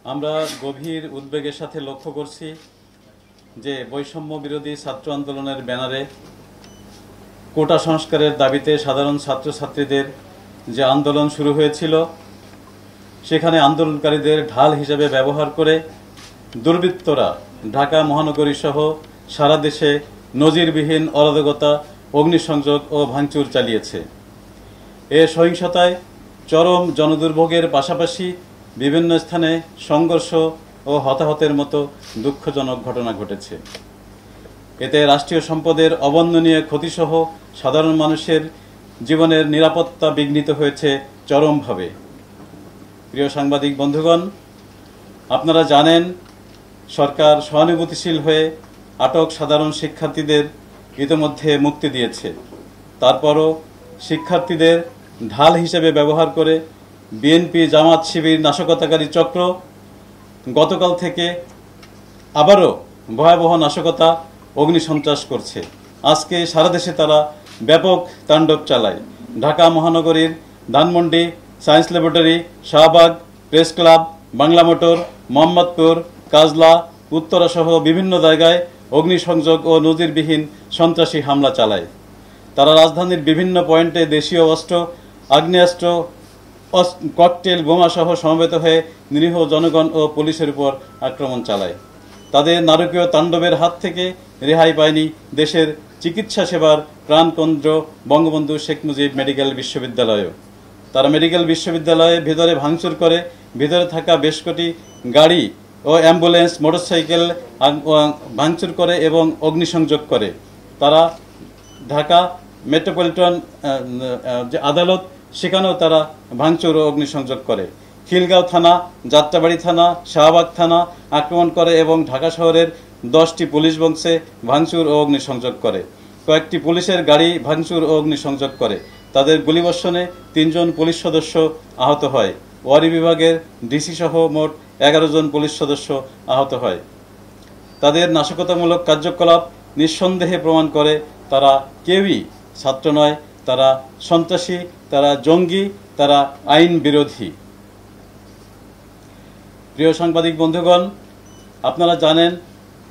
আমরা গভীর উদ্বেগের সাথে লক্ষ্য করছি যে বৈষম্য বিরোধী ছাত্র আন্দোলনের ব্যানারে কোটা সংস্কারের দাবিতে সাধারণ ছাত্রছাত্রীদের যে আন্দোলন শুরু হয়েছিল সেখানে আন্দোলনকারীদের ঢাল হিসেবে ব্যবহার করে দুর্বৃত্তরা ঢাকা মহানগরী সহ সারা দেশে নজিরবিহীন অরাজকতা, অগ্নিসংযোগ ও ভাঙচুর চালিয়েছে। এ সহিংসতায় চরম জনদুর্ভোগের পাশাপাশি বিভিন্ন স্থানে সংঘর্ষ ও হতাহতের মতো দুঃখজনক ঘটনা ঘটেছে। এতে রাষ্ট্রীয় সম্পদের অবর্ণনীয় ক্ষতিসহ সাধারণ মানুষের জীবনের নিরাপত্তা বিঘ্নিত হয়েছে চরমভাবে। প্রিয় সাংবাদিক বন্ধুগণ, আপনারা জানেন সরকার সহানুভূতিশীল হয়ে আটক সাধারণ শিক্ষার্থীদের ইতোমধ্যে মুক্তি দিয়েছে। তারপরও শিক্ষার্থীদের ঢাল হিসেবে ব্যবহার করে বিএনপি জামাত শিবির নাশকতাকারী চক্র গতকাল থেকে আবারও ভয়াবহ নাশকতা, অগ্নিসন্ত্রাস করছে। আজকে সারা দেশে তারা ব্যাপক তাণ্ডব চালায়। ঢাকা মহানগরীর Dhanmondi, science laboratory, Shahbagh, press club, Bangla motor, Mohammadpur, Kajla, Uttara সহ বিভিন্ন জায়গায় অগ্নিসংযোগ ও নজিরবিহীন সন্ত্রাসী হামলা চালায়। তারা রাজধানীর বিভিন্ন পয়েন্টে দেশীয় অস্ত্র, আগ্নেয়াস্ত্র, ককটেল বোমা সহ সমবেত হয়ে নিরীহ জনগণ ও পুলিশের উপর আক্রমণ চালায়। তাদের নারকীয় তাণ্ডবের হাত থেকে রেহাই পায়নি দেশের চিকিৎসা সেবার প্রাণকেন্দ্র বঙ্গবন্ধু শেখ মুজিব মেডিকেল বিশ্ববিদ্যালয়ও। তারা মেডিকেল বিশ্ববিদ্যালয়ে ভেতরে ভাঙচুর করে, ভেতরে থাকা বেশ কটি গাড়ি ও অ্যাম্বুলেন্স, মোটরসাইকেল ভাঙচুর করে এবং অগ্নিসংযোগ করে। তারা ঢাকা মেট্রোপলিটন যে আদালত সেখানেও তারা ভাঙচুর ও অগ্নিসংযোগ করে। খিলগাঁও থানা, যাত্রাবাড়ি থানা, শাহবাগ থানা আক্রমণ করে এবং ঢাকা শহরের 10টি পুলিশ বক্সে ভাঙচুর ও অগ্নিসংযোগ করে। কয়েকটি পুলিশের গাড়ি ভাঙচুর ও অগ্নিসংযোগ করে। তাদের গুলিবর্ষণে 3 জন পুলিশ সদস্য আহত হয়। ওয়ারি বিভাগের ডিসি সহ মোট 11 জন পুলিশ সদস্য আহত হয়। তাদের নাশকতামূলক কার্যকলাপ নিঃসন্দেহে প্রমাণ করে তারা কেউই ছাত্র নয়, তারা সন্ত্রাসী, তারা জঙ্গি, তারা আইন বিরোধী। প্রিয় সাংবাদিক বন্ধুগণ, আপনারা জানেন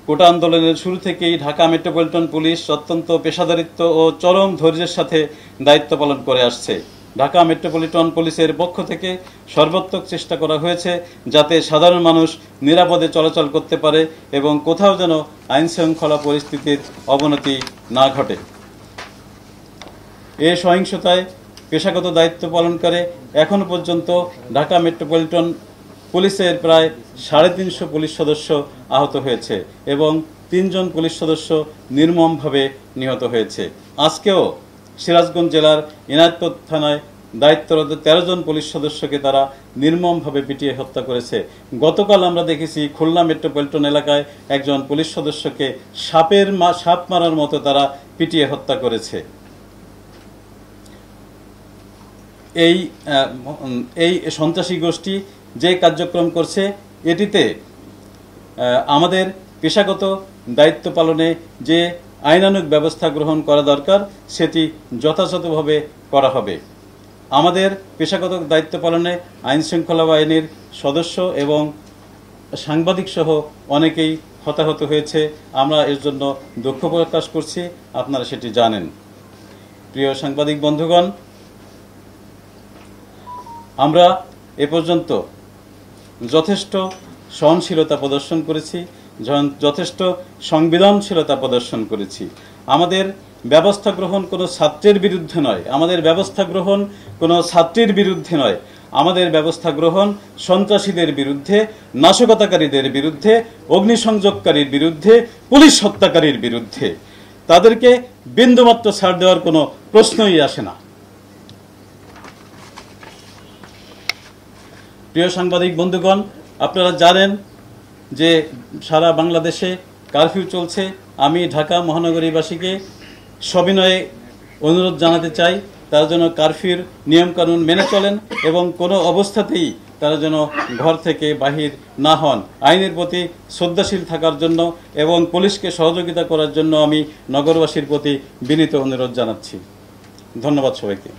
কোটা আন্দোলনের শুরু থেকেই ঢাকা মেট্রোপলিটন পুলিশ অত্যন্ত পেশাদারিত্ব ও চরম ধৈর্যের সাথে দায়িত্ব পালন করে আসছে। ঢাকা মেট্রোপলিটন পুলিশের পক্ষ থেকে সর্বাত্মক চেষ্টা করা হয়েছে যাতে সাধারণ মানুষ নিরাপদে চলাচল করতে পারে এবং কোথাও যেন আইন শৃঙ্খলা পরিস্থিতির অবনতি না ঘটে। এ সহিংসতায় পেশাগত দায়িত্ব পালন করে এখন পর্যন্ত ঢাকা মেট্রোপলিটন পুলিশের প্রায় 350 পুলিশ সদস্য আহত হয়েছে এবং 3 জন পুলিশ সদস্য নির্মমভাবে নিহত হয়েছে। আজকেও সিরাজগঞ্জ জেলার ইনায়তপুর থানায় দায়িত্বরত 13 জন পুলিশ সদস্যকে তারা নির্মমভাবে পিটিয়ে হত্যা করেছে। গতকাল আমরা দেখেছি খুলনা মেট্রোপলিটন এলাকায় একজন পুলিশ সদস্যকে সাপ মারার মতো তারা পিটিয়ে হত্যা করেছে। এই সন্ত্রাসী গোষ্ঠী যে কার্যক্রম করছে এটিতে আমাদের পেশাগত দায়িত্ব পালনে যে আইনানুগ ব্যবস্থা গ্রহণ করা দরকার সেটি যথাযথভাবে করা হবে। আমাদের পেশাগত দায়িত্ব পালনে আইন শৃঙ্খলা বাহিনীর সদস্য এবং সাংবাদিক সহ অনেকেই হতাহত হয়েছে। আমরা এর জন্য দুঃখ প্রকাশ করছি, আপনারা সেটি জানেন। প্রিয় সাংবাদিক বন্ধুগণ, আমরা এ পর্যন্ত যথেষ্ট সহনশীলতা প্রদর্শন করেছি, যথেষ্ট সংবেদনশীলতা প্রদর্শন করেছি। আমাদের ব্যবস্থা গ্রহণ কোনো ছাত্রের বিরুদ্ধে নয়, আমাদের ব্যবস্থা গ্রহণ কোনো ছাত্রীর বিরুদ্ধে নয়, আমাদের ব্যবস্থা গ্রহণ সন্ত্রাসীদের বিরুদ্ধে, নাশকতাকারীদের বিরুদ্ধে, অগ্নিসংযোগকারীর বিরুদ্ধে, পুলিশ হত্যাকারীর বিরুদ্ধে। তাদেরকে বিন্দুমাত্র ছাড় দেওয়ার কোনো প্রশ্নই আসে না। প্রিয় সাংবাদিক বন্ধুগণ, আপনারা জানেন যে সারা বাংলাদেশে কারফিউ চলছে। আমি ঢাকা মহানগরীবাসীকে সবিনয়ে অনুরোধ জানাতে চাই তারা যেন কারফিউর নিয়মকানুন মেনে চলেন এবং কোনো অবস্থাতেই তারা যেন ঘর থেকে বাহির না হন। আইনের প্রতি শ্রদ্ধাশীল থাকার জন্য এবং পুলিশকে সহযোগিতা করার জন্য আমি নগরবাসীর প্রতি বিনীত অনুরোধ জানাচ্ছি। ধন্যবাদ সবাইকে।